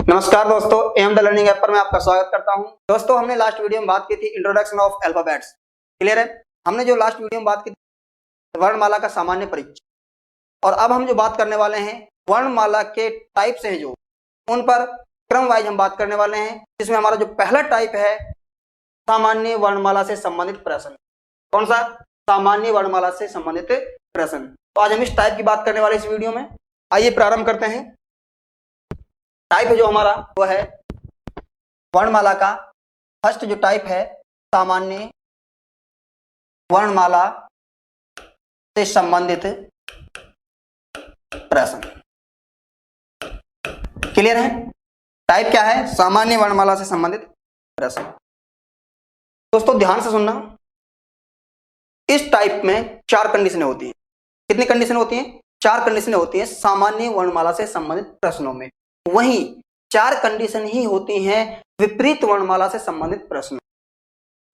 नमस्कार दोस्तों, am the learning app पर मैं आपका स्वागत करता हूं। दोस्तों, हमने लास्ट वीडियो में बात की थी इंट्रोडक्शन ऑफ अल्फाबेट्स। क्लियर है? हमने जो लास्ट वीडियो में बात की थी वर्णमाला का सामान्य परिचय, और अब हम जो बात करने वाले हैं वर्णमाला के टाइप्स हैं जो उन पर क्रम वाइज हम बात करने वाले हैं। जिसमें हमारा जो पहला टाइप है सामान्य वर्णमाला से संबंधित प्रश्न। कौन सा? सामान्य वर्णमाला से संबंधित प्रश्न। तो आज हम इस टाइप की बात करने वाले इस वीडियो में। आइए प्रारंभ करते हैं। टाइप जो हमारा वो है वर्णमाला का फर्स्ट जो टाइप है सामान्य वर्णमाला से संबंधित प्रश्न। क्लियर है? टाइप क्या है? सामान्य वर्णमाला से संबंधित प्रश्न। दोस्तों ध्यान से सुनना, इस टाइप में 4 कंडीशनें होती हैं। कितनी कंडीशन होती हैं? 4 कंडीशनें होती हैं सामान्य वर्णमाला से संबंधित प्रश्नों में। वहीं 4 कंडीशन ही होती हैं विपरीत वर्णमाला से संबंधित प्रश्न,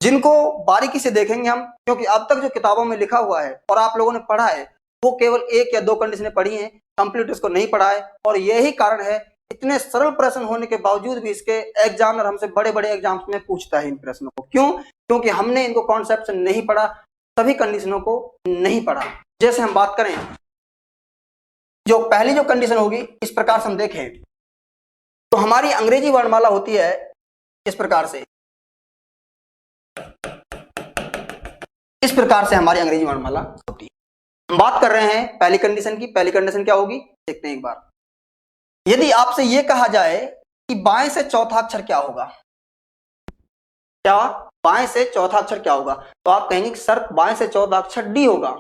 जिनको बारीकी से देखेंगे हम, क्योंकि अब तक जो किताबों में लिखा हुआ है और आप लोगों ने पढ़ा है वो केवल 1 या 2 कंडीशनें पढ़ी हैं, कंप्लीट इसको नहीं पढ़ा है। और यही कारण है इतने सरल प्रश्न होने के बावजूद भी इसके एग्जामिनर हमसे बड़े बड़े एग्जाम्स में पूछता है इन प्रश्नों को। क्यों? क्योंकि हमने इनको कॉन्सेप्ट नहीं पढ़ा, सभी कंडीशनों को नहीं पढ़ा। जैसे हम बात करें, जो पहली जो कंडीशन होगी इस प्रकार से हम देखें तो हमारी अंग्रेजी वर्णमाला होती है इस प्रकार से। इस प्रकार से हमारी अंग्रेजी वर्णमाला होती है। हम बात कर रहे हैं पहली कंडीशन की। पहली कंडीशन क्या होगी देखते हैं एक बार। यदि आपसे यह कहा जाए कि बाएं से चौथा अक्षर क्या होगा, क्या बाएं से चौथा अक्षर क्या होगा, तो आप कहेंगे कि सर बाएं से चौथा अक्षर डी होगा।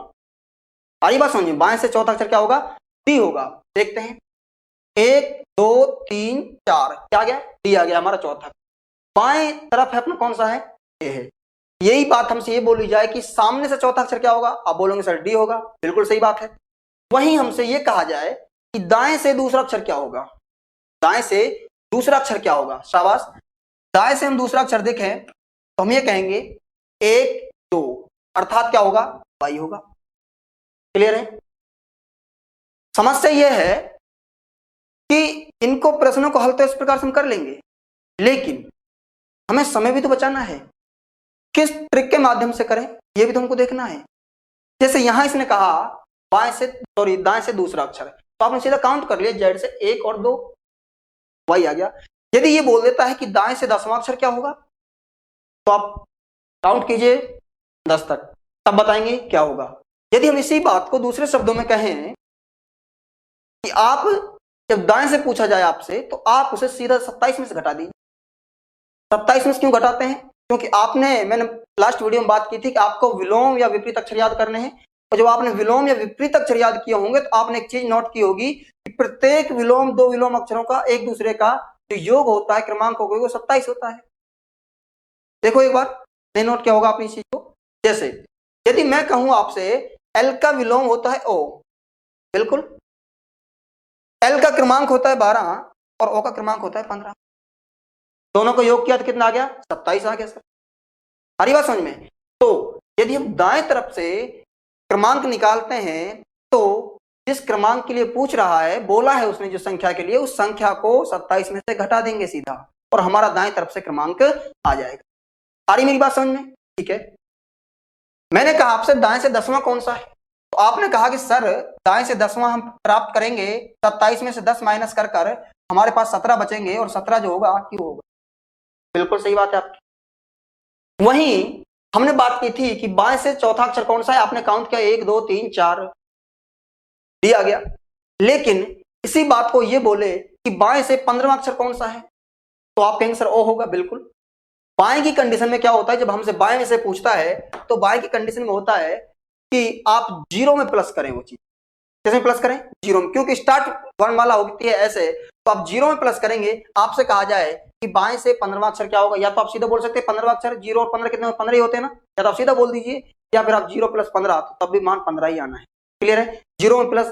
सारी बात समझिए, बाएं से चौथा अक्षर क्या होगा? डी होगा। देखते हैं 1 2 3 4 क्या आ गया? डी आ गया हमारा चौथा। बाएं तरफ है अपना कौन सा है? ए है। यही बात हमसे ये बोली जाए कि सामने से चौथा अक्षर क्या होगा, आप बोलोगे सर डी होगा। बिल्कुल सही बात है। वहीं हमसे ये कहा जाए कि दाएं से दूसरा अक्षर क्या होगा, दाएं से दूसरा अक्षर क्या होगा। शाबाश। दाएं से हम दूसरा अक्षर देखें तो हम ये कहेंगे 1 2, अर्थात क्या होगा? वाई होगा। क्लियर है? समस्या यह है कि इनको प्रश्नों को हल तो इस प्रकार से हम कर लेंगे, लेकिन हमें समय भी तो बचाना है। किस ट्रिक के माध्यम से करें यह भी तो हमको देखना है। जैसे यहां इसने कहा दाएं से दूसरा अक्षर, तो आपने सीधा काउंट कर लिया, जेड से 1 और 2 वाई आ गया। यदि ये बोल देता है कि दाएं से 10वां अक्षर क्या होगा, तो आप काउंट कीजिए 10 तक, तब बताएंगे क्या होगा। यदि हम इसी बात को दूसरे शब्दों में कहें कि आप जब दाएं से पूछा जाए आपसे, तो आप उसे सीधा 27 में से घटा दीजिए। 27 में से क्यों घटाते हैं? क्योंकि मैंने लास्ट वीडियो में बात की थी कि आपको विलोम या विपरीत अक्षर याद करने हैं, और जब आपने विलोम या विपरीत अक्षर याद किए होंगे तो आपने एक चीज नोट की होगी कि प्रत्येक विलोम 2 विलोम अक्षरों का एक दूसरे का जो योग होता है क्रमांक होगा वो 27 होता है। देखो एक बार, नहीं नोट किया होगा आपने इस चीज को। जैसे यदि मैं कहूं आपसे एल का विलोम होता है ओ, बिल्कुल एल का क्रमांक होता है 12 और ओ का क्रमांक होता है 15, दोनों को योग किया तो कितना आ गया? 27 आ गया सर। सारी बात समझ में? तो यदि हम दाएं तरफ से क्रमांक निकालते हैं तो जिस क्रमांक के लिए पूछ रहा है, बोला है उसने जो संख्या के लिए, उस संख्या को 27 में से घटा देंगे सीधा, और हमारा दाएं तरफ से क्रमांक आ जाएगा। सारी मेरी बात समझ में? ठीक है। मैंने कहा आपसे दाएं से 10वां कौन सा है, तो आपने कहा कि सर दाएं से 10वां हम प्राप्त करेंगे 27 में से 10 माइनस कर हमारे पास 17 बचेंगे, और 17 जो होगा क्यों होगा। बिल्कुल सही बात है आपकी। वहीं हमने बात की थी कि बाएं से चौथा अक्षर कौन सा है, आपने काउंट किया 1 2 3 4, डी आ गया। लेकिन इसी बात को ये बोले कि बाएं से 15वां अक्षर कौन सा है, तो आप कहेंगे सर ओ होगा। बिल्कुल। बाएं की कंडीशन में क्या होता है, जब हमसे बाएं में से पूछता है तो बाएं की कंडीशन में होता है कि आप 0 में प्लस करें वो चीज। कैसे प्लस करें? 0 में, क्योंकि स्टार्ट वर्णमाला होती है ऐसे, तो आप 0 में प्लस करेंगे। आपसे कहा जाए कि बाएं से 15वां अक्षर क्या होगा, या तो आप सीधा बोल सकते हैं 15वां अक्षर, 0 और 15 कितने? 15 ही होते हैं ना, या तो आप सीधा बोल दीजिए, या फिर आप 0 + 15, तो तब भी मान 15 ही आना है। क्लियर है? 0 में प्लस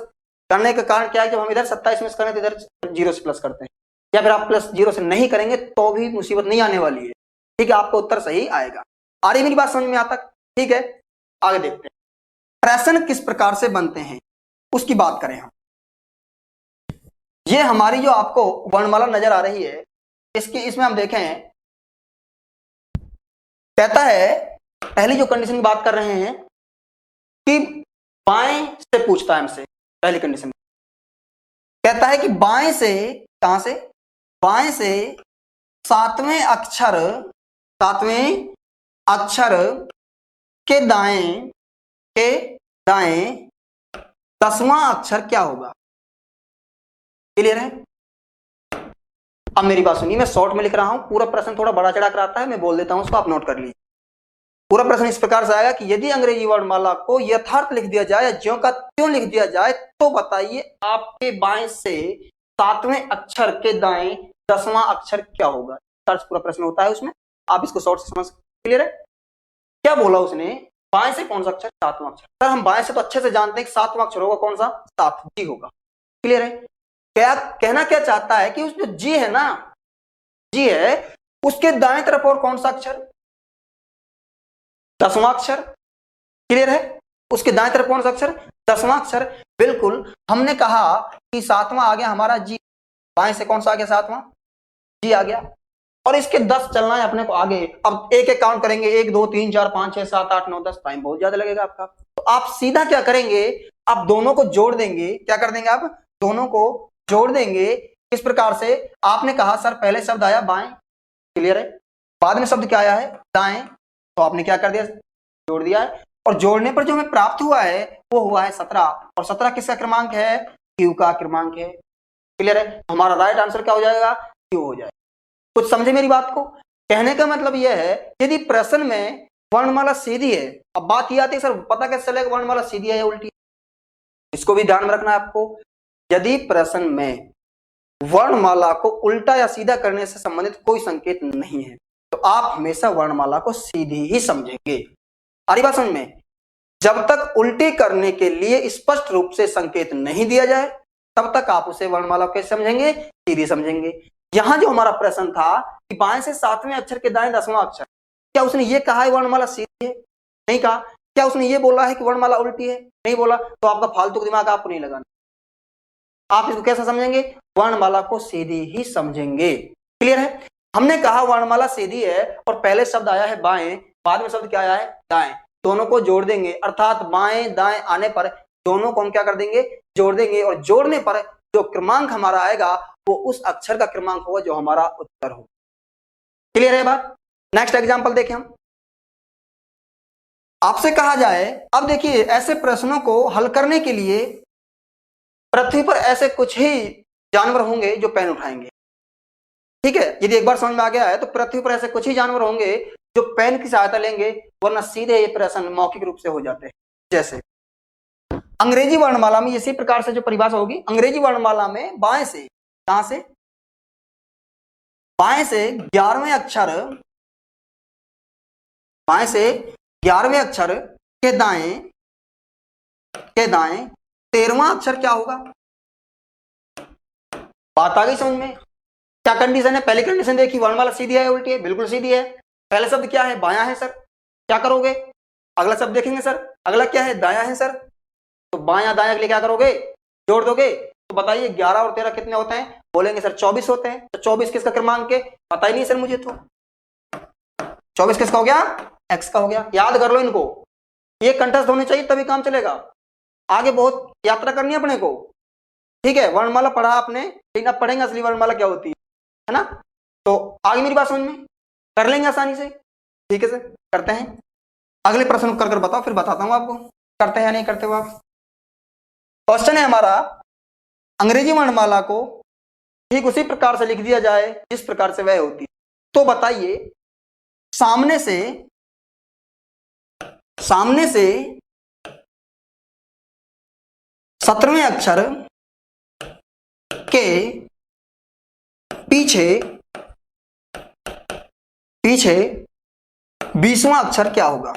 करने का कारण क्या है, जब हम इधर 27 में से करें तो इधर 0 से प्लस करते हैं, या फिर आप प्लस 0 से नहीं करेंगे तो भी मुसीबत नहीं आने वाली है। ठीक है, आपको उत्तर सही आएगा। आ रही मेरी बात समझ में आता? ठीक है, आगे देखते हैं प्रश्न किस प्रकार से बनते हैं, उसकी बात करें हम। ये हमारी जो आपको वर्णमाला नजर आ रही है, इसमें हम देखें, कहता है, पहली जो कंडीशन की बात कर रहे हैं कि बाएं से पूछता है हमसे। पहली कंडीशन कहता है कि बाएं से, कहां से, बाएं से सातवें अक्षर के दाएं 10वां अक्षर क्या होगा। क्लियर है? अब मेरी बात सुनिए, मैं शॉर्ट में लिख रहा हूं, पूरा प्रश्न थोड़ा बड़ा चढ़ा कर आता है, मैं बोल देता हूं, उसको आप नोट कर लीजिए। पूरा प्रश्न इस प्रकार से आएगा कि यदि अंग्रेजी वर्णमाला को यथार्थ लिख दिया जाए, ज्यों का त्यों लिख दिया जाए, तो बताइए आपके बाएं से सातवें अक्षर के दाएं 10वां अक्षर क्या होगा। पूरा प्रश्न होता है उसमें, आप इसको शॉर्ट से समझ। क्लियर है? क्या बोला उसने, बाएं से कौन सा अक्षर, सातवां अक्षर। सर हम बाएं से तो अच्छे से जानते हैं कि सातवां अक्षर होगा कौन सा, 7 जी होगा। क्लियर है? क्या कहना क्या चाहता है कि उस जो जी है ना, जी है, उसके दाएं तरफ और कौन सा अक्षर, 10वां अक्षर। क्लियर है? उसके दाएं तरफ कौन सा अक्षर, 10वां अक्षर। बिल्कुल, हमने कहा कि 7वां आ गया हमारा जी, बाएं से कौन सा आ गया, 7वां जी आ गया, और इसके 10 चलना है अपने को आगे। अब एक एक काउंट करेंगे, 1 2 3 4 5 6 7 8 9 10, टाइम बहुत ज्यादा लगेगा आपका। तो आप सीधा क्या करेंगे, आप दोनों को जोड़ देंगे। क्या कर देंगे आप, दोनों को जोड़ देंगे। इस प्रकार से आपने कहा सर पहले शब्द आया बाएं, क्लियर है, बाद में शब्द क्या आया है, दाएं, तो आपने क्या कर दिया, जोड़ दिया है, और जोड़ने पर जो हमें प्राप्त हुआ है वो हुआ है 17, और 17 किसका क्रमांक है, क्यू का क्रमांक है। क्लियर है? हमारा राइट आंसर क्या हो जाएगा, क्यू हो जाएगा। कुछ समझे मेरी बात को? कहने का मतलब यह है, यदि प्रश्न में वर्णमाला सीधी है, अब बात यह आती है सर पता कैसे चलेगा वर्णमाला सीधी है या उल्टी है, इसको भी ध्यान में रखना है आपको। यदि प्रश्न में वर्णमाला को उल्टा या सीधा करने से संबंधित कोई संकेत नहीं है, तो आप हमेशा वर्णमाला को सीधी ही समझेंगे। आ रही बात समझ में? जब तक उल्टी करने के लिए स्पष्ट रूप से संकेत नहीं दिया जाए, तब तक आप उसे वर्णमाला को कैसे समझेंगे, सीधी समझेंगे। यहां जो हमारा प्रश्न था कि बाएं से सातवें अक्षर के दाएं 10वां अक्षर, क्या उसने ये कहा है वर्णमाला सीधी है, नहीं कहा। क्या उसने ये बोला है कि वर्णमाला उल्टी है, नहीं बोला। तो आपका फालतू का दिमाग आपको नहीं लगाना, आप इसको कैसा समझेंगे, वर्णमाला को सीधी ही समझेंगे। क्लियर है? हमने कहा वर्णमाला सीधी है और पहले शब्द आया है बाएं, बाद में शब्द क्या आया है, दाएं, दोनों को जोड़ देंगे, अर्थात बाएं दाएं आने पर दोनों को हम क्या कर देंगे, जोड़ देंगे, और जोड़ने पर जो क्रमांक हमारा आएगा वो उस अक्षर का क्रमांक होगा जो हमारा उत्तर हो। क्लियर है बात? नेक्स्ट एग्जांपल देखें हम। आपसे कहा जाए, अब देखिए ऐसे प्रश्नों को हल करने के लिए पृथ्वी पर ऐसे कुछ ही जानवर होंगे जो पेन उठाएंगे। ठीक है, यदि एक बार समझ में आ गया है तो पृथ्वी पर ऐसे कुछ ही जानवर होंगे जो पेन की सहायता लेंगे, वरना सीधे ये प्रश्न मौखिक रूप से हो जाते हैं। जैसे अंग्रेजी वर्णमाला में इसी प्रकार से जो परिभाषा होगी, अंग्रेजी वर्णमाला में बाएं से, कहां से, बाएं से 11वें अक्षर, बाएं से 11वें अक्षर के दाएं 13वां अक्षर क्या होगा। बात आ गई समझ में? क्या कंडीशन है, पहली कंडीशन देखी, वर्णमाला सीधी है उल्टी है, बिल्कुल सीधी है। पहला शब्द क्या है, बायां है सर, क्या करोगे। अगला शब्द देखेंगे सर, अगला क्या है, दायां है सर, तो बायां दायां के लिए क्या करोगे, जोड़ दोगे। तो बताइए 11 और 13 कितने होते हैं, बोलेंगे सर 24 होते हैं। तो 24 किसका क्रमांक है, पता ही नहीं सर मुझे, तो 24 किसका हो गया, एक्स का हो गया। याद कर लो इनको, ये कंठस्थ होने चाहिए तभी काम चलेगा। आगे बहुत यात्रा करनी है अपने को। ठीक है, वर्णमाला पढ़ा आपने, लेकिन अब पढ़ेंगे असली वर्णमाला क्या होती है ना। तो आगे मेरी बात समझ में, कर लेंगे आसानी से। ठीक है सर, करते हैं। अगले प्रश्न कर बताओ, फिर बताता हूं आपको करते हैं या नहीं करते हो आप। क्वेश्चन है हमारा, अंग्रेजी वर्णमाला को ठीक उसी प्रकार से लिख दिया जाए जिस प्रकार से वह होती है, तो बताइए सामने से 17वें अक्षर के पीछे 20वां अक्षर क्या होगा।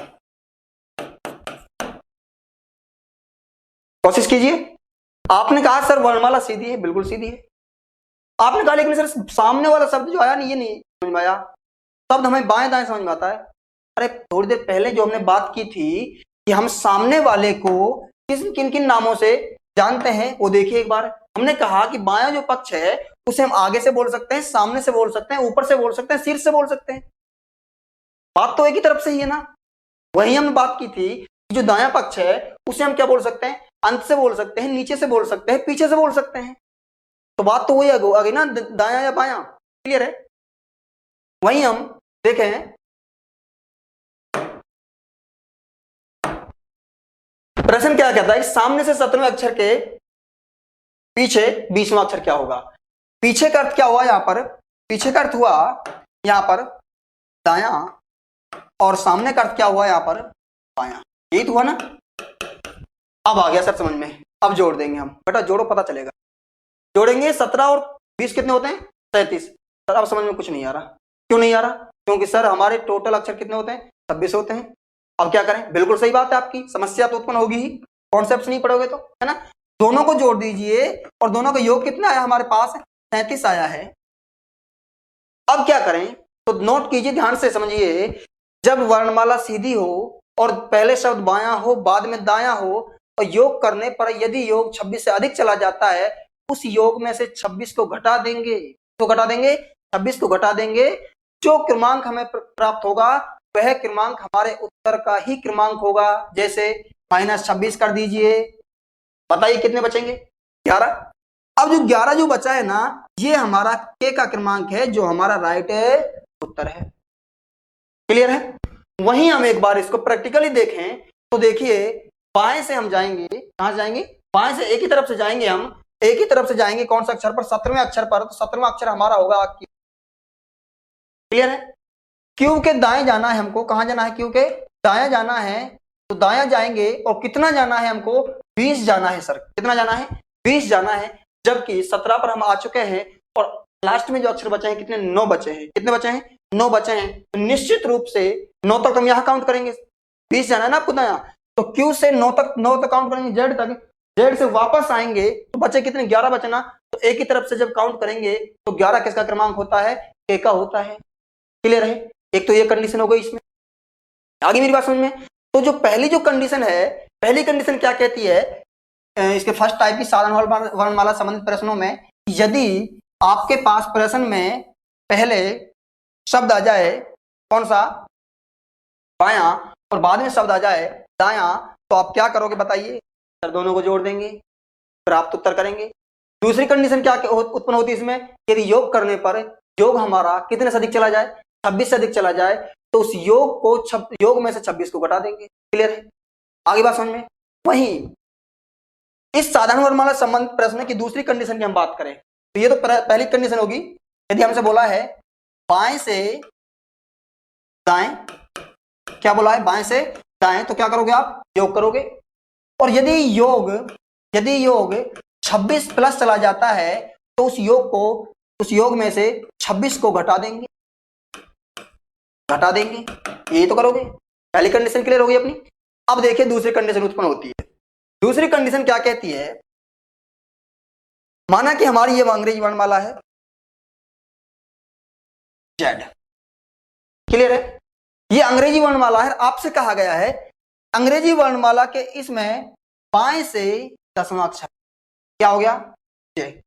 कोशिश कीजिए। आपने कहा सर वर्णमाला सीधी है, बिल्कुल सीधी है। आपने कहा लेकिन सर सामने वाला शब्द जो आया नहीं, ये नहीं समझ में आया। शब्द हमें बाएं दाएं समझ में आता है। अरे थोड़ी देर पहले जो हमने बात की थी कि हम सामने वाले को किन किन नामों से जानते हैं, वो देखिए एक बार। हमने कहा कि बायां जो पक्ष है उसे हम आगे से बोल सकते हैं, सामने से बोल सकते हैं, ऊपर से बोल सकते हैं, शीर्ष से बोल सकते हैं। बात तो एक ही तरफ से ही है ना। वही हमने बात की थी कि जो दायां पक्ष है उसे हम क्या बोल सकते हैं, अंत से बोल सकते हैं, नीचे से बोल सकते हैं, पीछे से बोल सकते हैं। तो बात तो वही आ गई ना, दायां या बायां। क्लियर है। वही हम देखें, प्रश्न क्या कहता है कि सामने से 17वें अक्षर के पीछे 20वां अक्षर क्या होगा। पीछे का अर्थ क्या हुआ यहां पर, पीछे का अर्थ हुआ यहां पर दायां, और सामने का अर्थ क्या हुआ यहां पर बायां। यही तो हुआ ना। अब आ गया सर समझ में। अब जोड़ देंगे हम, बेटा जोड़ो पता चलेगा। जोड़ेंगे 17 और 20 कितने होते हैं, 37। सर अब समझ में कुछ नहीं आ रहा। क्यों नहीं आ रहा, क्योंकि सर हमारे टोटल अक्षर कितने होते हैं, 26 होते हैं। अब क्या करें, बिल्कुल सही बात है आपकी, समस्या तो उत्पन्न होगी ही, कॉन्सेप्ट नहीं पढ़ोगे तो, है ना। दोनों को जोड़ दीजिए और दोनों का योग कितना आया हमारे पास, 37 आया है। अब क्या करें, तो नोट कीजिए, ध्यान से समझिए। जब वर्णमाला सीधी हो और पहले शब्द बायां हो बाद में दायां हो, और योग करने पर यदि योग 26 से अधिक चला जाता है, उस योग में से 26 को घटा देंगे। तो घटा देंगे, 26 को घटा देंगे। जो क्रमांक हमें प्राप्त होगा वह क्रमांक हमारे उत्तर का ही क्रमांक होगा। जैसे -26 कर दीजिए, बताइए कितने बचेंगे, 11। अब जो 11 जो बचा है ना, ये हमारा के का क्रमांक है, जो हमारा राइट उत्तर है। क्लियर है। वहीं हम एक बार इसको प्रैक्टिकली देखें तो देखिए, बाएं से हम जाएंगे, कहां जाएंगे, बाएं से एक ही तरफ से जाएंगे, हम एक ही तरफ से जाएंगे। कौन सा अक्षर पर, 17वें अक्षर पर। तो 17वां अक्षर हमारा होगा क्यू। क्लियर है। क्यू के दाएं जाना है हमको, कहां जाना है, क्यू के दाएं जाना है। तो दाएं जाएंगे और कितना जाना है हमको, 20 जाना है सर। कितना जाना है, 20 जाना है। जबकि 17 पर हम आ चुके हैं और लास्ट में जो अक्षर बचे हैं कितने, 9 बचे हैं। कितने बचे हैं, 9 बचे हैं। तो निश्चित रूप से 9 तक हम यहां काउंट करेंगे, 20 जाना है ना आपको दायां। तो क्यू से 9 तक काउंट करेंगे, जेड तक। जेड से वापस आएंगे तो बचे कितने, 11 बचे ना। तो एक ही तरफ से जब काउंट करेंगे तो 11 किसका क्रमांक होता है, के का होता है। क्लियर है। एक तो ये कंडीशन हो गई इसमें, आगे मेरी बात समझ में। तो जो पहली जो कंडीशन है, पहली कंडीशन क्या कहती है, इसके फर्स्ट टाइप की साधारण वर्णमाला संबंधित प्रश्नों में, यदि आपके पास प्रश्न में पहले शब्द आ जाए कौन सा, बायां, और बाद में शब्द आ जाए दायां, तो आप क्या करोगे बताइए, सर दोनों को जोड़ देंगे, प्राप्त उत्तर करेंगे। दूसरी कंडीशन क्या उत्पन्न होती है इसमें, यदि योग करने पर योग हमारा कितने से अधिक चला जाए, 26 से अधिक चला जाए, तो उस योग को योग में से 26 को घटा देंगे। क्लियर है, आगे बात समझ में। वहीं इस साधारण वर्णमाला संबंध प्रश्न की दूसरी कंडीशन की हम बात करें तो ये तो पहली कंडीशन होगी, यदि हमसे बोला है बाएं से दाएं, क्या बोला है, बाएं से दाएं, तो क्या करोगे आप, योग करोगे। और यदि योग 26 प्लस चला जाता है तो उस योग में से 26 को घटा देंगे, यही तो करोगे। पहली कंडीशन क्लियर होगी अपनी। अब देखिए दूसरी कंडीशन उत्पन्न होती है। दूसरी कंडीशन क्या कहती है, माना कि हमारी ये अंग्रेजी वर्णमाला है जेड। क्लियर है, ये अंग्रेजी वर्णमाला है। आपसे कहा गया है अंग्रेजी वर्णमाला के इसमें बाएं से 10वां अक्षर क्या हो गया, जे।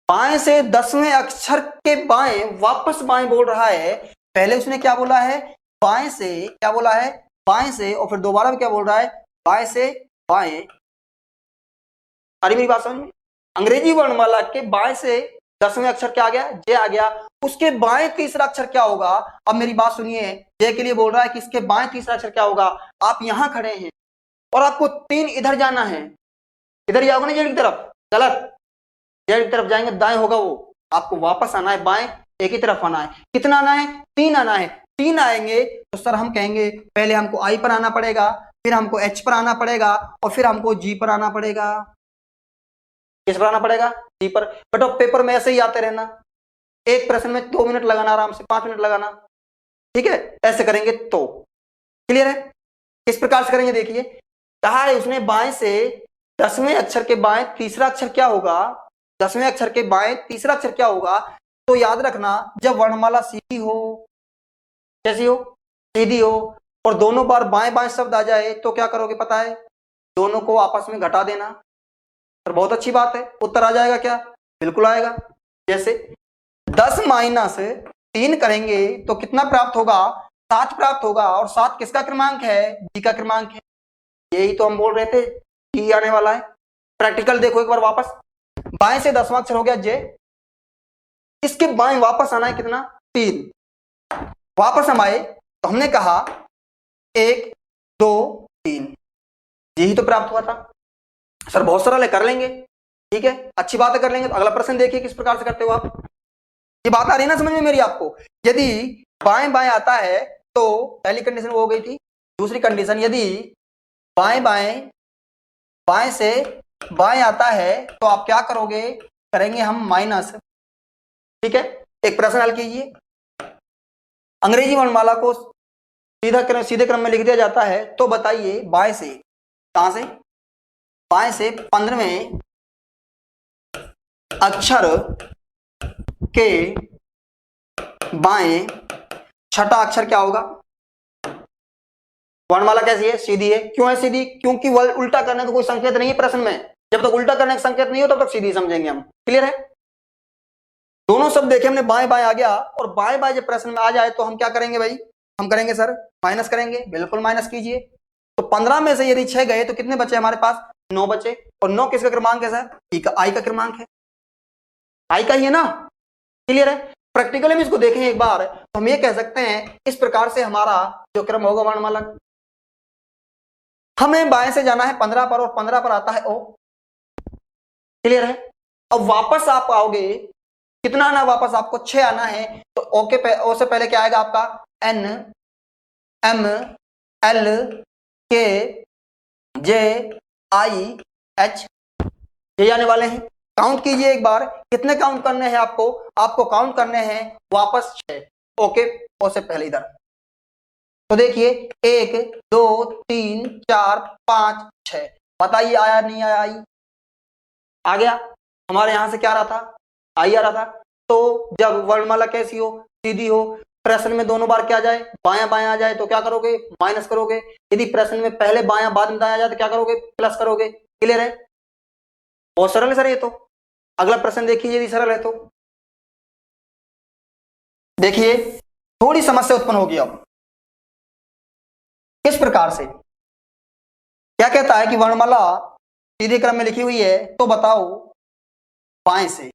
बाएं से 10वें अक्षर के बाएं, वापस बाएं बोल रहा है। पहले उसने क्या बोला है, बाएं से, क्या बोला है, बाएं से, और फिर दोबारा क्या बोल रहा है, बाएं से बाएं। अरे मेरी बात समझ में, अंग्रेजी वर्णमाला के बाएं से 10वें अक्षर क्या आ गया, जे आ गया। उसके बाएं तीसरा अक्षर क्या होगा, अब मेरी बात सुनिए, जे के लिए बोल रहा है कि इसके बाएं तीसरा अक्षर क्या होगा। आप यहां खड़े हैं और आपको 3 इधर जाना है, इधर जाओगे ना जेड की तरफ, गलत, जेड की तरफ जाएंगे दाएं होगा वो, आपको वापस आना है बाएं, एक ही तरफ आना है। कितना आना है, 3 आना है। 3 आएंगे तो सर हम कहेंगे पहले हमको आई पर आना पड़ेगा, फिर हमको एच पर आना पड़ेगा, और फिर हमको जी पर आना पड़ेगा। किस पर आना पड़ेगा, जी पर। बट अब पेपर में ऐसे ही आते रहना, एक प्रश्न में 2 मिनट लगाना, आराम से 5 मिनट लगाना, ठीक है, ऐसे करेंगे तो। क्लियर है, किस प्रकार से करेंगे देखिए, कहा है उसने बाएं से 10वें अक्षर के बाएं तीसरा अक्षर क्या होगा, 10वें अक्षर के बाएं तीसरा अक्षर क्या होगा। तो याद रखना, जब वर्णमाला सीधी हो, कैसी हो, सीधी हो, और दोनों बार बाएं बाएं शब्द आ जाए तो क्या करोगे पता है, दोनों को आपस में घटा देना। तो बहुत अच्छी बात है, उत्तर आ जाएगा क्या? बिल्कुल आएगा। जैसे 10 माइनस 3 करेंगे तो कितना प्राप्त होगा? 7 प्राप्त होगा। और 7 किसका क्रमांक है? डी का क्रमांक है। यही तो हम बोल रहे थे, डी आने वाला है। प्रैक्टिकल देखो एक बार वापस, बाएं से 10वां अक्षर हो गया जे, इसके बाएं वापस आना है कितना? 3। वापस हम आए तो हमने कहा 1 2 3, यही तो प्राप्त हुआ था। सर बहुत सरल है, कर लेंगे, ठीक है, अच्छी बात है, कर लेंगे। तो अगला प्रश्न देखिए किस प्रकार से करते हो आप। ये बात आ रही है ना समझ में मेरी आपको? यदि बाएं बाएं आता है तो पहली कंडीशन वो हो गई थी। दूसरी कंडीशन, यदि बाएं बाएं बाएं से बाएं आता है तो आप क्या करोगे? करेंगे हम माइनस, ठीक है। एक प्रश्न हल कीजिए। अंग्रेजी वर्णमाला को सीधे क्रम में लिख दिया जाता है, तो बताइए बाएं से, कहां से? बाएं से 15वें अक्षर के बाएं छठा अक्षर क्या होगा? वर्णमाला कैसी है? सीधी है। क्यों है सीधी? क्योंकि वह उल्टा करने का कोई संकेत नहीं है प्रश्न में। जब तक उल्टा करने का संकेत नहीं हो तब तक सीधी समझेंगे हम। क्लियर है? दोनों शब्द देखे हमने, बाएं बाएं आ गया, और बाएं बाएं जब प्रश्न में आ जाए तो हम क्या करेंगे भाई? हम करेंगे सर माइनस करेंगे। बिल्कुल माइनस कीजिए। तो 15 में से यदि 6 गए तो कितने बचे हमारे पास? 9 बचे। और 9 किसका क्रमांक है सर? आई का क्रमांक है, आई का ही है ना। क्लियर है? प्रैक्टिकली में इसको देखें एक बार तो हम ये कह सकते हैं इस प्रकार से हमारा जो क्रम होगा वर्णमाला, हमें बाएं से जाना है 15 पर, और 15 पर आता है ओ। क्लियर है? अब वापस आप आओगे, कितना आना वापस? आपको 6 आना है। तो ओ के ओ से पहले क्या आएगा आपका? एन एम एल के जे आई एच, ये आने वाले हैं। काउंट कीजिए एक बार, कितने काउंट करने हैं आपको? आपको काउंट करने हैं वापस 6। ओके, ओ से पहले इधर तो देखिए 1 2 3 4 5 6, बताइए आया नहीं आया? आई आ गया। हमारे यहां से क्या आ रहा था? आई आ रहा था। तो जब वर्णमाला कैसी हो? सीधी हो। प्रश्न में दोनों बार क्या जाए? बायां बायां आ जाए तो क्या करोगे? माइनस करोगे। यदि प्रश्न में पहले बायां बाद में दायां आ जाए तो क्या करोगे? प्लस करोगे। क्लियर है? बहुत सरल है सर ये तो। अगला प्रश्न देखिए यदि सरल है तो देखिए थोड़ी समस्या उत्पन्न होगी। अब किस प्रकार से? क्या कहता है कि वर्णमाला सीधे क्रम में लिखी हुई है, तो बताओ बाएं से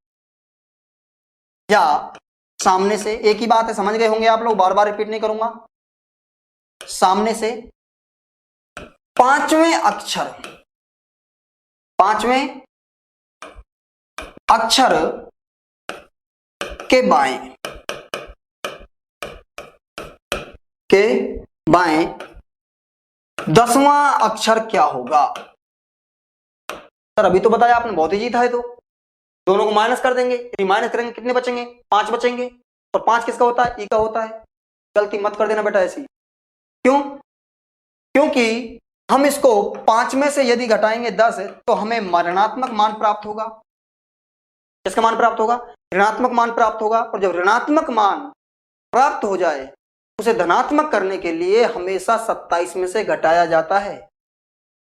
या सामने से? एक ही बात है, समझ गए होंगे आप लोग, बार बार रिपीट नहीं करूंगा। सामने से 5वें अक्षर, 5वें अक्षर के बाएं, के बाएं 10वां अक्षर क्या होगा? सर अभी तो बताया आपने, बहुत ही जीता है। तो दोनों को माइनस कर देंगे, यदि माइनस करेंगे कितने बचेंगे? 5 बचेंगे। और 5 किसका होता है? ई का होता है। गलती मत कर देना बेटा ऐसी। क्यों? क्योंकि हम इसको 5 में से यदि घटाएंगे 10 तो हमें ऋणात्मक मान प्राप्त होगा। किसका मान प्राप्त होगा? ऋणात्मक मान प्राप्त होगा। और जब ऋणात्मक मान प्राप्त हो जाए उसे धनात्मक करने के लिए हमेशा 27 में से घटाया जाता है।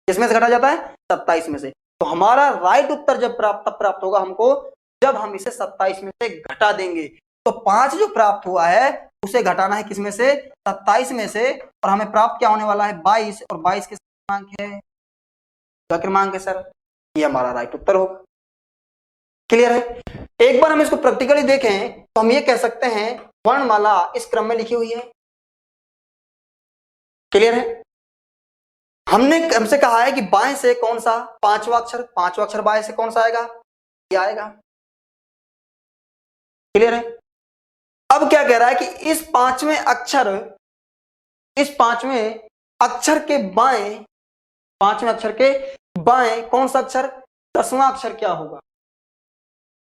किसमें से घटाया जाता है? 27 में से। तो हमारा राइट उत्तर जब प्राप्त होगा हमको, जब हम इसे 27 में से घटा देंगे। तो 5 जो प्राप्त हुआ है उसे घटाना है किसमें से? 27 में से। और हमें प्राप्त क्या होने वाला है? 22। और 22 किस क्रमांक है? क्या क्रमांक है सर? ये हमारा राइट उत्तर होगा। क्लियर है? एक बार हम इसको प्रैक्टिकली देखें तो हम ये कह सकते हैं वर्णमाला इस क्रम में लिखी हुई है। क्लियर है? हमने हमसे कहा है कि बाएं से कौन सा? 5वां अक्षर, 5वां अक्षर बाएं से कौन सा आएगा? ये आएगा। क्लियर है? अब क्या कह रहा है कि इस 5वें अक्षर के बाएं, 5वें अक्षर के बाएं कौन सा अक्षर? 10वां अक्षर क्या होगा?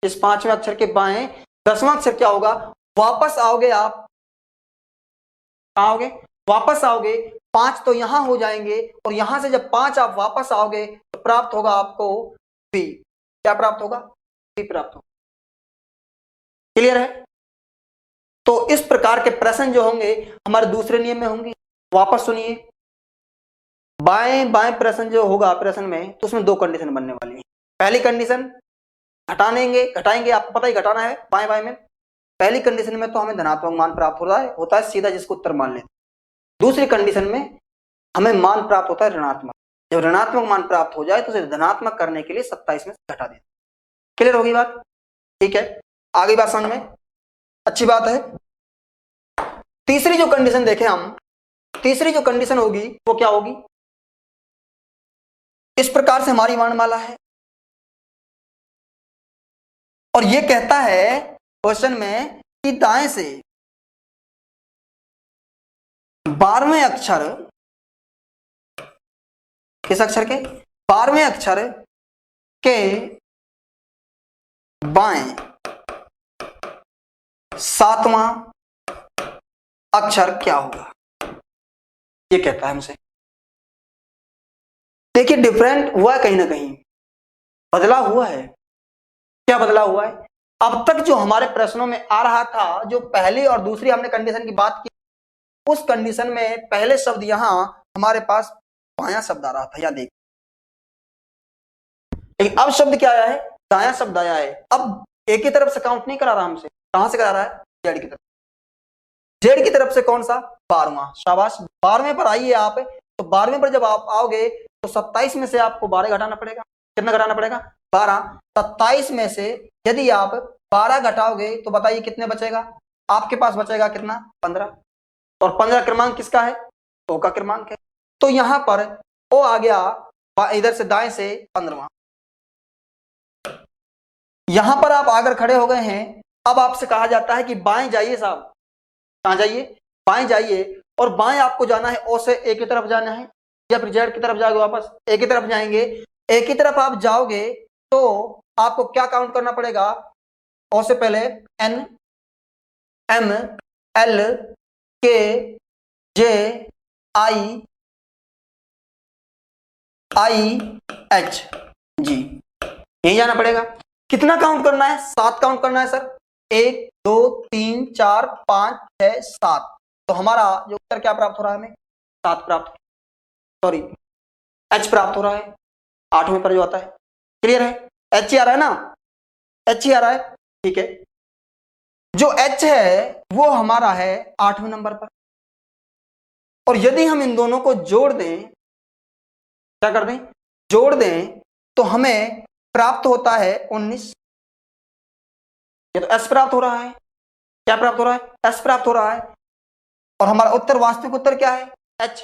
इस 5वें अक्षर के बाएं 10वां अक्षर क्या होगा? वापस आओगे आप, कहां आओगे? वापस आओगे। 5 तो यहां हो जाएंगे, और यहां से जब 5 आप वापस आओगे तो प्राप्त होगा आपको बी। क्या प्राप्त होगा? बी प्राप्त होगा। क्लियर है? तो इस प्रकार के प्रश्न जो होंगे हमारे दूसरे नियम में होंगे। वापस सुनिए, बाएं बाएं प्रश्न जो होगा प्रश्न में, तो उसमें 2 कंडीशन बनने वाली है। पहली कंडीशन घटाएंगे, आपको पता ही घटाना है बाएं बाएं में। पहली कंडीशन में तो हमें धनात्मक मान प्राप्त होता है सीधा, जिसको उत्तर मान लेते। दूसरी कंडीशन में हमें मान प्राप्त होता है ऋणात्मक। जब ऋणात्मक मान प्राप्त हो जाए तो उसे धनात्मक करने के लिए 27 में से घटा दें। क्लियर होगी बात? ठीक है, आगे बात समझ में अच्छी बात है। तीसरी जो कंडीशन देखें हम, तीसरी जो कंडीशन होगी वो क्या होगी? इस प्रकार से हमारी वर्णमाला है और ये कहता है क्वेश्चन में कि दाएं से 12वें अक्षर, किस अक्षर के? 12वें अक्षर के बाएं 7वां अक्षर क्या होगा, ये कहता है हमसे। देखिए डिफरेंट हुआ है, कहीं ना कहीं बदला हुआ है। क्या बदला हुआ है? अब तक जो हमारे प्रश्नों में आ रहा था, जो पहली और दूसरी हमने कंडीशन की बात की, उस कंडीशन में पहले शब्द यहां हमारे पास बायां शब्द आ रहा था, याद देख। लेकिन अब शब्द क्या आया है? दायां शब्द आया है। अब एक ही तरफ से काउंट नहीं करा रहा हमसे, कहां से करा रहा है? जेड की तरफ। जेड की तरफ से कौन सा? 12वां। शाबाश, 12वें पर आइए आप। तो 12वें पर जब आप आओगे तो 27 में से आपको 12 घटाना पड़ेगा। कितना घटाना पड़ेगा? 12। 27 में से यदि आप 12 घटाओगे तो बताइए कितने बचेगा? आपके पास बचेगा कितना? 15। और 15 क्रमांक किसका है? ओ का क्रमांक है। तो यहां पर ओ आ गया इधर से दाएं से 15वां। यहां पर आप आकर खड़े हो गए हैं। अब आपसे कहा जाता है कि बाएं जाइए साहब। कहां जाइए? बाएं जाइए। और बाएं आपको जाना है ओ से ए की तरफ जाना है, या फिर जेड की तरफ जाओगे वापस ए की तरफ जाएंगे। ए की तरफ आप जाओगे तो आपको क्या काउंट करना पड़ेगा? ओ से पहले एन, एम, एल, के, जे, आई, एच, जी, यही जाना पड़ेगा। कितना काउंट करना है? 7 काउंट करना है सर। 1 2 3 4 5 6 7। तो हमारा जो उत्तर क्या प्राप्त हो रहा है? हमें 7 प्राप्त, सॉरी एच प्राप्त हो रहा है 8वें पर जो आता है। क्लियर है? एच ही आ रहा है ना? एच ही आ रहा है, ठीक है। जो एच है वो हमारा है 8वें नंबर पर। और यदि हम इन दोनों को जोड़ दें, क्या कर दें? जोड़ दें, तो हमें प्राप्त होता है 19। ये तो एस प्राप्त हो रहा है। क्या प्राप्त हो रहा है? एस प्राप्त हो रहा है। और हमारा उत्तर, वास्तविक उत्तर क्या है? एच।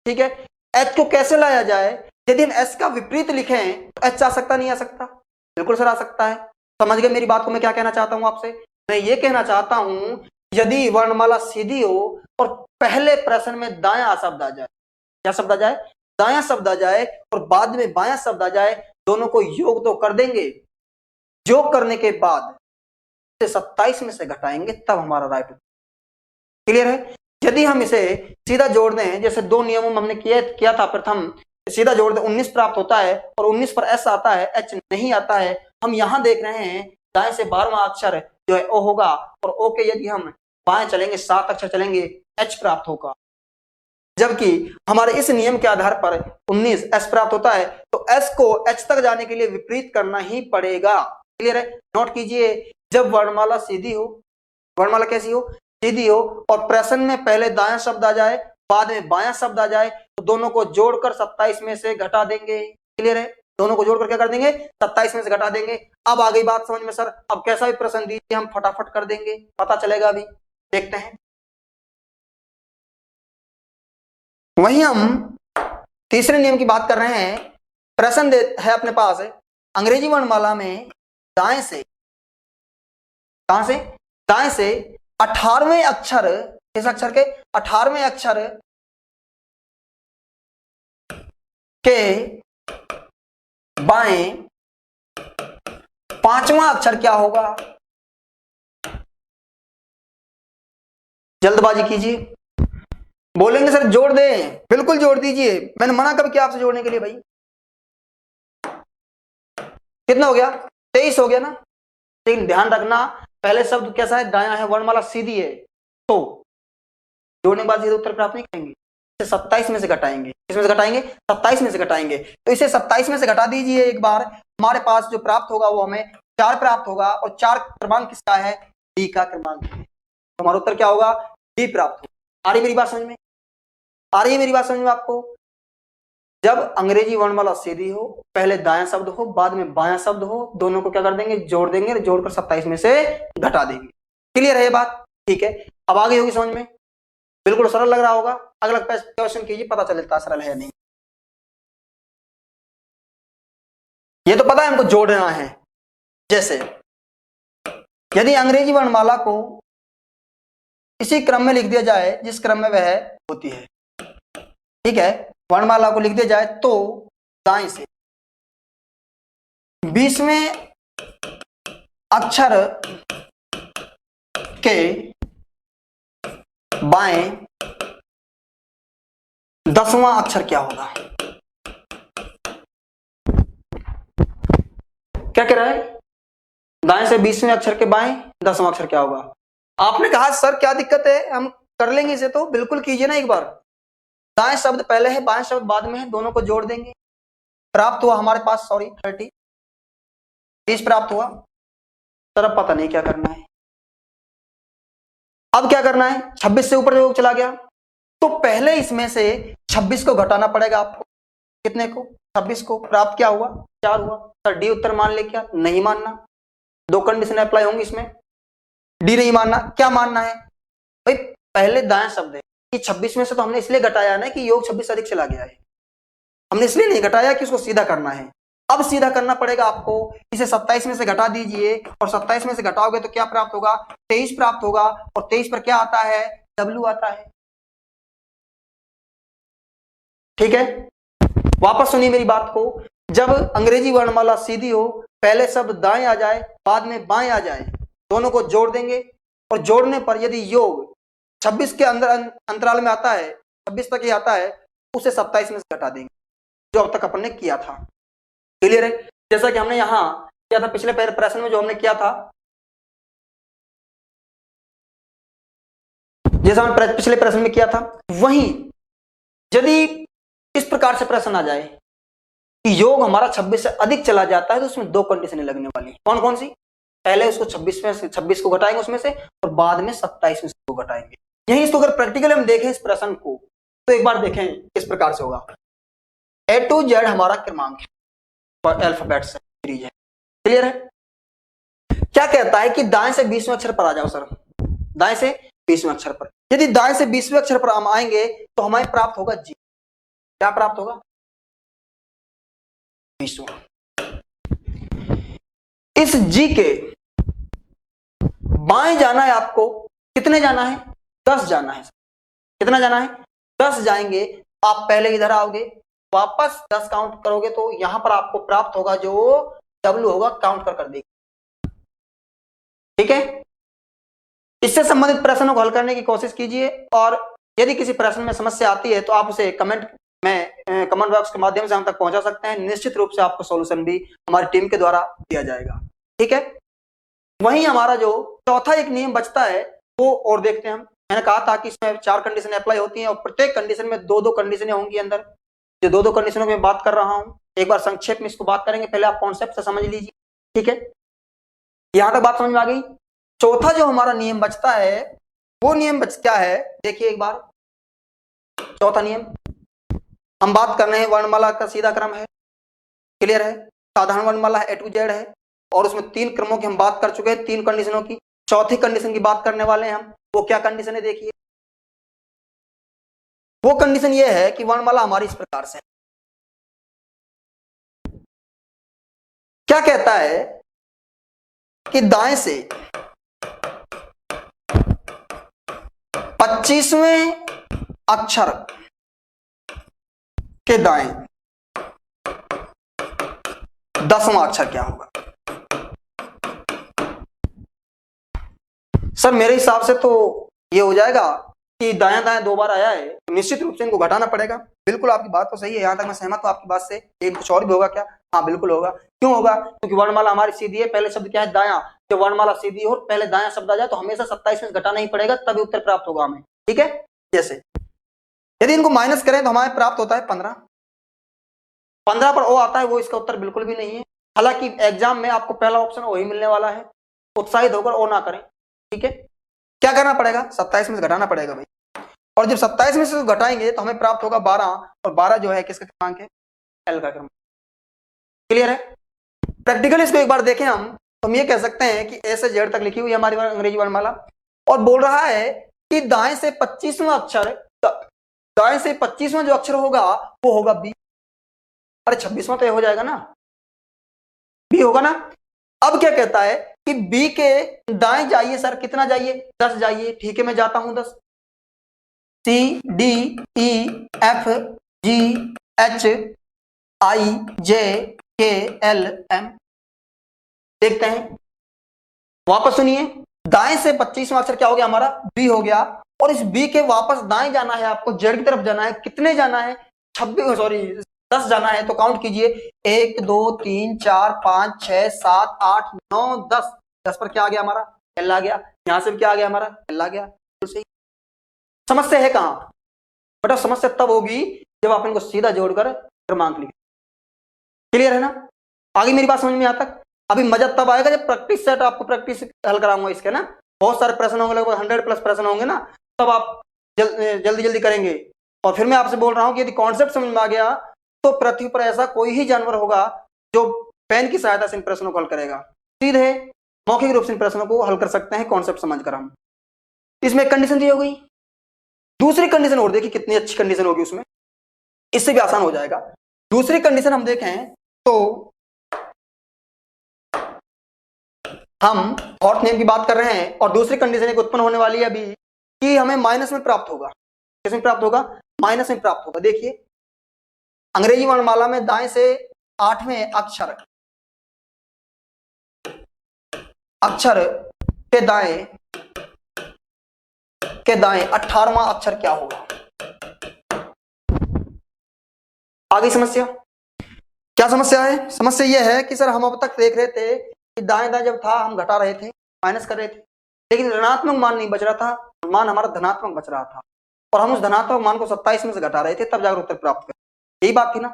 ठीक है, एच को कैसे लाया जाए? यदि हम एस का विपरीत लिखें तो एच आ सकता नहीं आ सकता? बिल्कुल सर आ सकता है। समझ गए मेरी बात को? मैं क्या कहना चाहता हूं आपसे? मैं ये कहना चाहता हूं, यदि वर्णमाला सीधी हो और पहले प्रश्न में दायां शब्द आ जाए, क्या शब्द आ जाए? दायां शब्द आ जाए, और बाद में बायां शब्द आ जाए, दोनों को योग तो कर देंगे। योग करने के बाद 27 में से घटाएंगे, तब हमारा राइट। क्लियर है? यदि हम इसे सीधा जोड़ दें, जैसे 2 नियमों में हमने किया था, प्रथम सीधा जोड़ दें 19 प्राप्त होता है, और 19 पर एस आता है, एच नहीं आता है। हम यहां देख रहे हैं दाएं से 12वां अक्षर जो है ओ होगा, और ओ के यदि हम बाएं चलेंगे 7 अक्षर चलेंगे, एच प्राप्त होगा। जबकि हमारे इस नियम के आधार पर 19 एस प्राप्त होता है, तो एस को एच तक जाने के लिए विपरीत करना ही पड़ेगा। क्लियर है? नोट कीजिए, जब वर्णमाला सीधी हो, वर्णमाला कैसी हो? सीधी हो, और प्रश्न में पहले दायां शब्द आ जाए, बाद में बायां शब्द आ जाए, तो दोनों को जोड़कर 27 में से घटा देंगे। क्लियर है? दोनों को जोड़कर क्या कर देंगे? 27 में से घटा देंगे। अब आ गई बात समझ में सर? अब कैसा भी प्रश्न दीजिए हम फटाफट कर देंगे, पता चलेगा। अभी देखते हैं। वहीं हम तीसरे नियम की बात कर रहे हैं। प्रश्न है अपने पास अंग्रेजी वर्णमाला में दाएं से, कहां से? दाएं से 18वें अक्षर, इस अक्षर के 18वें अक्षर के बाएं 5वां अक्षर क्या होगा? जल्दबाजी कीजिए, बोलेंगे सर जोड़ दें, बिल्कुल जोड़ दीजिए। मैंने मना कब किया आपसे जोड़ने के लिए भाई? कितना हो गया? 23 हो गया ना? लेकिन ध्यान रखना, पहले शब्द कैसा है? दायां है, वर्णमाला सीधी है, तो जोड़ने के बाद सीधे उत्तर प्राप्त नहीं करेंगे। इसे 27 में से घटाएंगे, इसमें से घटाएंगे 27 में से घटाएंगे, तो इसे 27 में से घटा दीजिए एक बार। हमारे पास जो प्राप्त होगा वो हमें 4 प्राप्त होगा, और 4 क्रमांक किसका है? डी का क्रमांक है। तो हमारा उत्तर क्या होगा? डी प्राप्त होगा। आ रही मेरी बात समझ में? आ रही है मेरी बात समझ में आपको? जब अंग्रेजी वर्णमाला सीधी हो, पहले दायां शब्द हो बाद में बायां शब्द हो, दोनों को क्या कर देंगे? जोड़ देंगे, जोड़कर 27 में से घटा देंगे। क्लियर है ये बात? ठीक है, अब आगे होगी समझ में? बिल्कुल सरल लग रहा होगा। अगला क्वेश्चन कीजिए, पता चलता सरल है नहीं। ये तो पता है हमको जोड़ना है। जैसे यदि अंग्रेजी वर्णमाला को इसी क्रम में लिख दिया जाए जिस क्रम में वह होती है, ठीक है, वर्णमाला को लिख दिया जाए तो दाएं से 20वें अक्षर के बाएं 10वां अक्षर क्या होगा? क्या कह रहा है? दाएं से 20वें अक्षर के बाएं 10वां अक्षर क्या होगा? आपने कहा सर क्या दिक्कत है, हम कर लेंगे इसे। तो बिल्कुल कीजिए ना एक बार। दाएं शब्द पहले है, बाएं शब्द बाद में है, दोनों को जोड़ देंगे। प्राप्त हुआ हमारे पास, सॉरी 30 प्राप्त हुआ। सर अब पता नहीं क्या करना है। अब क्या करना है? 26 से ऊपर जो चला गया तो पहले इसमें से 26 को घटाना पड़ेगा आपको। कितने को? 26 को। प्राप्त क्या हुआ? 4 हुआ। सर डी उत्तर मान ले क्या? नहीं मानना। 2 कंडीशन अप्लाई होंगी इसमें। डी नहीं मानना। क्या मानना है भाई? पहले दाएं शब्द है कि 26 में से तो हमने इसलिए घटाया ना कि योग 26 अधिक चला गया है, हमने इसलिए नहीं घटाया कि उसको सीधा करना है। अब सीधा करना पड़ेगा आपको। इसे 27 में से घटा दीजिए, और 27 में से घटाओगे तो क्या प्राप्त होगा? 23 प्राप्त होगा। और 23 पर क्या आता है? डब्ल्यू आता है। ठीक है, वापस सुनिए मेरी बात को। जब अंग्रेजी वर्णमाला सीधी हो, पहले शब्द दाएं आ जाए बाद में बाएं आ जाए, दोनों को जोड़ देंगे, और जोड़ने पर यदि योग 26 के अंदर अंतराल में आता है, 26 तक ही आता है, उसे 27 में से घटा देंगे जो अब तक अपन ने किया था। क्लियर है? जैसा कि हमने यहां किया था पिछले प्रश्न में, जो हमने किया था, जैसा हमने पिछले प्रश्न में किया था, वहीं यदि इस प्रकार से प्रश्न आ जाए कि योग हमारा 26 से अधिक चला जाता है, तो उसमें 2 कंडीशनें लगने वाली। कौन कौन सी? पहले उसको 26 को घटाएंगे उसमें से, और बाद में 27 में से घटाएंगे। यही इसको अगर प्रैक्टिकली हम देखें इस प्रश्न को, तो एक बार देखें किस प्रकार से होगा। A to Z हमारा क्रमांक है, अल्फाबेट से सीरीज है। क्लियर है? क्या कहता है कि दाएं से 20वें अक्षर पर आ जाओ सर। दाएं से 20वें अक्षर पर, यदि दाएं से 20वें अक्षर पर हम आएंगे तो हमें प्राप्त होगा जी। क्या प्राप्त होगा? 20वां। इस जी के बाएं जाना है आपको। कितने जाना है? 10 जाना है। कितना जाना है? 10 जाएंगे। आप पहले इधर आओगे, वापस 10 काउंट करोगे तो यहां पर आपको प्राप्त होगा जो डब्ल्यू होगा, काउंट कर देगी। ठीक है, इससे संबंधित प्रश्नों को हल करने की कोशिश कीजिए, और यदि किसी प्रश्न में समस्या आती है तो आप उसे कमेंट बॉक्स के माध्यम से हम तक पहुंचा सकते हैं। निश्चित रूप से आपको सॉल्यूशन भी हमारी टीम के द्वारा दिया जाएगा। ठीक है, वहीं हमारा जो चौथा एक नियम बचता है वो और देखते हैं हम। मैंने कहा था कि इसमें 4 कंडीशन अप्लाई होती हैं, और प्रत्येक कंडीशन में 2-2 कंडीशनें होंगी अंदर। जो 2-2 कंडीशनों की मैं बात कर रहा हूं, एक बार संक्षेप में इसको बात करेंगे। पहले आप कॉन्सेप्ट से समझ लीजिए। ठीक है, यहां तक बात समझ में आ गई। चौथा जो हमारा नियम बचता है वो नियम क्या है? देखिए एक बार, चौथा नियम हम बात कर रहे हैं, वर्णमाला का सीधा क्रम है। क्लियर है? साधारण वर्णमाला है, A to Z है, और उसमें 3 क्रमों की हम बात कर चुके हैं, 3 कंडीशनों की। चौथी कंडीशन की बात करने वाले हैं हम। वो क्या कंडीशन है? देखिए, वो कंडीशन ये है कि वर्णमाला हमारी इस प्रकार से, क्या कहता है कि दाएं से 25वें अक्षर के दाएं 10वां अक्षर क्या होगा? सर मेरे हिसाब से तो ये हो जाएगा कि दायां दायां 2 बार आया है, तो निश्चित रूप से इनको घटाना पड़ेगा। बिल्कुल आपकी बात तो सही है, यहां तक मैं सहमत हूं आपकी बात से। ये कुछ और भी होगा क्या? हाँ बिल्कुल होगा। क्यों होगा? क्योंकि वर्णमाला हमारी सीधी है, पहले शब्द क्या है? दायां। जब वर्णमाला सीधी हो और पहले दायां शब्द आ जाए तो हमेशा 27 में घटाना ही पड़ेगा, तभी उत्तर प्राप्त होगा हमें। ठीक है, जैसे यदि इनको माइनस करें तो हमारे प्राप्त होता है 15। 15 पर ओ आता है, वो इसका उत्तर बिल्कुल भी नहीं है। हालांकि एग्जाम में आपको पहला ऑप्शन वही मिलने वाला है, उत्साहित होकर ओ ना करें, ठीक है। क्या करना पड़ेगा, 27 में से घटाना पड़ेगा भाई, और जब 27 में से घटाएंगे तो हमें प्राप्त होगा 12, और 12 जो है किसका क्रमांक है, एल का क्रमांक। क्लियर है। प्रैक्टिकली इसको एक बार देखें हम ये कह सकते हैं कि ए से जेड तक लिखी हुई हमारी अंग्रेजी वर्णमाला, और बोल रहा है कि दाएं से 25वां अक्षर, दाएं से 25वां जो अक्षर होगा वो होगा बी। अरे 26वां तो ये हो जाएगा ना, बी होगा ना। अब क्या कहता है कि बी के दाएं जाइए सर, कितना जाइए, 10 जाइए, ठीक है मैं जाता हूं 10। C D E F G H I J K L M, देखते हैं, वापस सुनिए, दाएं से 25वां अक्षर क्या हो गया हमारा, बी हो गया, और इस बी के वापस दाएं जाना है आपको, जेड की तरफ जाना है, कितने जाना है, 10 जाना है, तो काउंट कीजिए, 1 2 3 4 5 6 7 8 9 10। 10 पर क्या आ गया हमारा, एल आ गया, यहां से भी क्या आ गया हमारा, एल आ गया। तो सही। समस्या है कहां बेटा, समस्या तब होगी जब आप इनको सीधा जोड़कर क्रमांक लिखें। क्लियर है ना, आगे मेरी बात समझ में यहां तक। अभी मजा तब आएगा जब प्रैक्टिस सेट आपको प्रैक्टिस हल कराऊंगा इसके ना, बहुत सारे प्रश्न होंगे, लगभग 100+ प्रश्न होंगे ना, तब आप जल्दी जल्दी करेंगे। और फिर मैं आपसे बोल रहा हूं कि यदि कॉन्सेप्ट समझ में आ गया तो पृथ्वी पर ऐसा कोई ही जानवर होगा जो पेन की सहायता से इन प्रश्नों को हल करेगा। सीधे मौखिक रूप से इन प्रश्नों को हल कर सकते हैं कॉन्सेप्ट समझकर हम। इसमें एक कंडीशन दी हो गई, दूसरी कंडीशन और देखिए कितनी अच्छी कंडीशन होगी उसमें, इससे भी आसान हो जाएगा। दूसरी कंडीशन हम देखें तो हम फोर्थ नियम की बात कर रहे हैं, और दूसरी कंडीशन एक उत्पन्न होने वाली है अभी कि हमें माइनस में प्राप्त होगा। किसमें प्राप्त होगा, माइनस में प्राप्त होगा। देखिए अंग्रेजी वर्णमाला में दाएं से 8वें अक्षर के दाएं 18वां अक्षर क्या होगा। आगे समस्या, क्या समस्या है, समस्या यह है कि सर हम अब तक देख रहे थे कि दाएं दाएं जब था हम घटा रहे थे, माइनस कर रहे थे, लेकिन ऋणात्मक मान नहीं बच रहा था, मान हमारा धनात्मक बच रहा था, और हम उस धनात्मक मान को 27 में से घटा रहे थे, तब जाकर उत्तर प्राप्त कर, यही बात थी ना।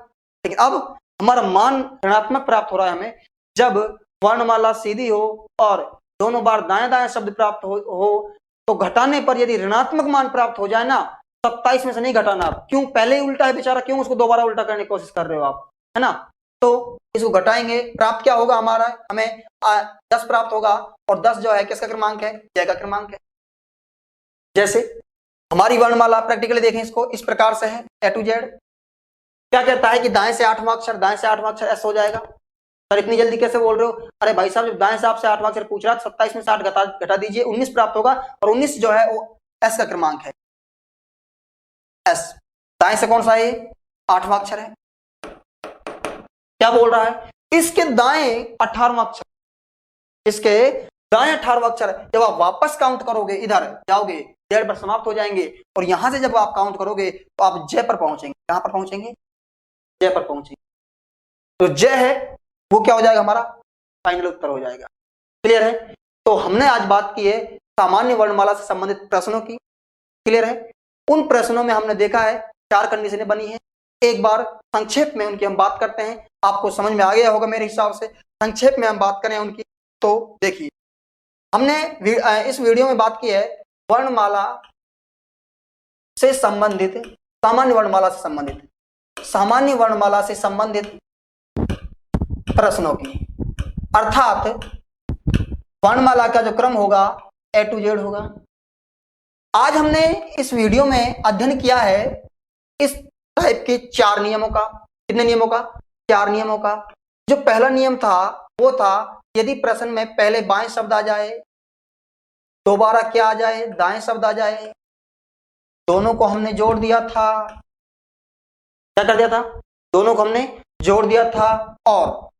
लेकिन अब हमारा मान ऋणात्मक प्राप्त हो रहा है हमें जब वर्णमाला सीधी हो और दोनों बार दाएं दाएं शब्द प्राप्त हो तो घटाने पर यदि ऋणात्मक मान प्राप्त हो जाए ना, 27 में से नहीं घटाना। क्यों, पहले ही उल्टा है बेचारा, क्यों उसको दोबारा उल्टा करने की कोशिश कर रहे हो आप, है ना। तो इसको घटाएंगे, प्राप्त क्या होगा हमारा, हमें 10 प्राप्त होगा, और 10 जो है किसका क्रमांक है, जय का क्रमांक है। जैसे हमारी वर्णमाला प्रैक्टिकली देखें इसको, इस प्रकार से है ए टू जेड। क्या कहता है कि दाएं से 8वां अक्षर एस हो जाएगा। सर इतनी जल्दी कैसे बोल रहे हो, अरे भाई साहब जब दाएं से आपसे 8वां अक्षर पूछ रहा है, 27 में से 8 घटा दीजिए, 19 प्राप्त होगा, और 19 जो है वो एस का क्रमांक है। एस दाएं से कौन सा है, 8वां अक्षर है। क्या बोल रहा है, इसके दाएं 18वां अक्षर, इसके दाएं 18वां अक्षर, जब आप वापस काउंट करोगे इधर जाओगे, जेड पर समाप्त हो जाएंगे, और यहां से जब आप काउंट करोगे तो आप जय पर पहुंचेंगे। कहां पर पहुंचेंगे, जय पर पहुंचेंगे। तो जय है वो क्या हो जाएगा, हमारा फाइनल उत्तर हो जाएगा। क्लियर है। तो हमने आज बात की है सामान्य वर्णमाला से संबंधित प्रश्नों की। क्लियर है। उन प्रश्नों में हमने देखा है 4 कंडीशनें बनी है। एक बार संक्षेप में उनकी हम बात करते हैं, आपको समझ में आ गया होगा मेरे हिसाब से। संक्षेप में हम बात करें उनकी, तो देखिए हमने इस वीडियो में बात की है वर्णमाला से संबंधित, सामान्य वर्णमाला से संबंधित प्रश्नों की, अर्थात वर्णमाला का जो क्रम होगा ए टू जेड होगा। आज हमने इस वीडियो में अध्ययन किया है इस टाइप के 4 नियमों का। कितने नियमों का, 4 नियमों का। जो पहला नियम था वो था यदि प्रश्न में पहले बाएं शब्द आ जाए, दोबारा क्या आ जाए, दाएं शब्द आ जाए, दोनों को हमने जोड़ दिया था। क्या कर दिया था, दोनों को हमने जोड़ दिया था, और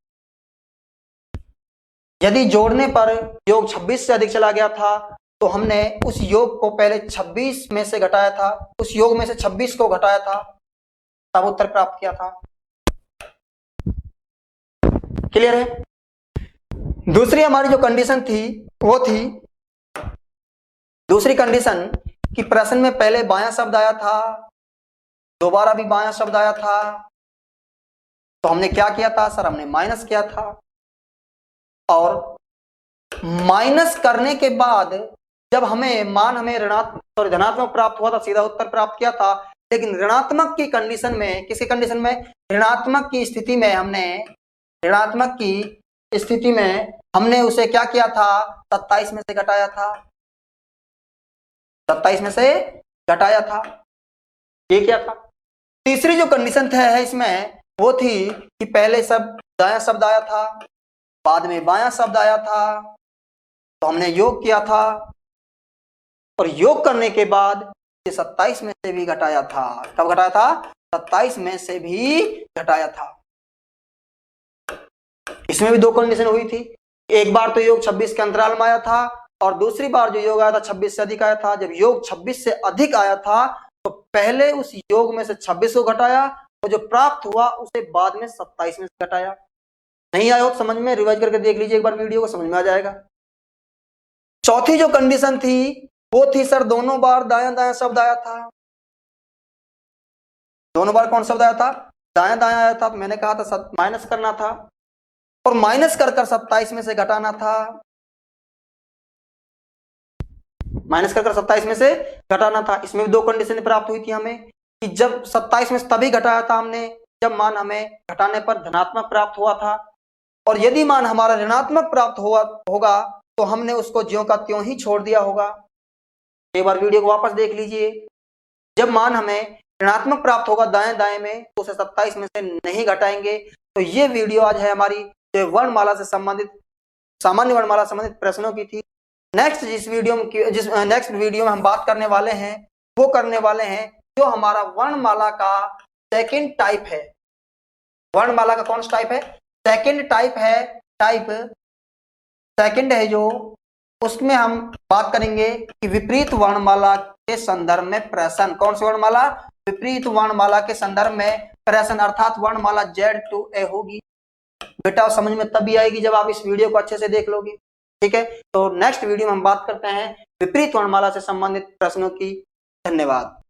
यदि जोड़ने पर योग 26 से अधिक चला गया था तो हमने उस योग को पहले 26 में से घटाया था, उस योग में से 26 को घटाया था, तब उत्तर प्राप्त किया था। क्लियर है। दूसरी हमारी जो कंडीशन थी वो थी, दूसरी कंडीशन कि प्रश्न में पहले बायां शब्द आया था, दोबारा भी बायां शब्द आया था, तो हमने क्या किया था सर, हमने माइनस किया था। और माइनस करने के बाद जब हमें मान हमें धनात्मक प्राप्त हुआ था, सीधा उत्तर प्राप्त किया था। लेकिन ऋणात्मक की कंडीशन में, किसी कंडीशन में, ऋणात्मक की स्थिति में हमने उसे क्या किया था, 27 में से घटाया था, 27 में से घटाया था। ये क्या था? तीसरी जो कंडीशन है इसमें वो थी कि पहले सब दायां शब्द आया था, बाद में बायां शब्द आया था, तो हमने योग किया था और योग करने के बाद 27 में से भी घटाया था। कब घटाया था? 27 में से भी घटाया था। इसमें भी दो कंडीशन हुई थी। एक बार तो योग 26 के अंतराल में आया था और दूसरी बार जो योग आया था 26 से अधिक आया था। जब योग 26 से अधिक आया था तो पहले उस योग में से 26 को घटाया और जो प्राप्त हुआ उसे बाद में 27 में से घटाया। नहीं आया हो समझ में, रिवाइज करके देख लीजिए एक बार वीडियो को, समझ में आ जाएगा। चौथी जो कंडीशन थी वो थी सर, दोनों बार दायां दायां शब्द आया था। दोनों बार कौन शब्द आया था? दायां दायां आया था। तो मैंने कहा था माइनस करना था और माइनस कर 27 में से घटाना था। माइनस कर 27 में से घटाना था। इसमें भी दो कंडीशन प्राप्त हुई थी हमें कि जब 27 में से तभी घटाया था हमने जब मान हमें घटाने पर धनात्मक प्राप्त हुआ था, और यदि मान हमारा ऋणात्मक प्राप्त होगा तो हमने उसको ज्यों का त्यों ही छोड़ दिया होगा। एक बार वीडियो को वापस देख लीजिए। जब मान हमें ऋणात्मक प्राप्त होगा दाएं दाएं में तो उसे 27 में से नहीं घटाएंगे। तो ये वीडियो आज है हमारी जो वर्णमाला से संबंधित, सामान्य वर्णमाला संबंधित प्रश्नों की थी। नेक्स्ट नेक्स्ट वीडियो में हम बात करने वाले हैं, वो करने वाले हैं जो हमारा वर्णमाला का सेकंड टाइप है। वर्णमाला का कौन सा टाइप है? सेकंड टाइप है। टाइप सेकंड है जो, उसमें हम बात करेंगे कि विपरीत वर्णमाला के संदर्भ में प्रश्न। कौन सी वर्णमाला? विपरीत वर्णमाला के संदर्भ में प्रश्न, अर्थात वर्णमाला Z2A होगी। बेटा समझ में तभी आएगी जब आप इस वीडियो को अच्छे से देख लोगे। ठीक है, तो नेक्स्ट वीडियो में हम बात करते हैं विपरीत वर्णमाला से संबंधित प्रश्नों की। धन्यवाद।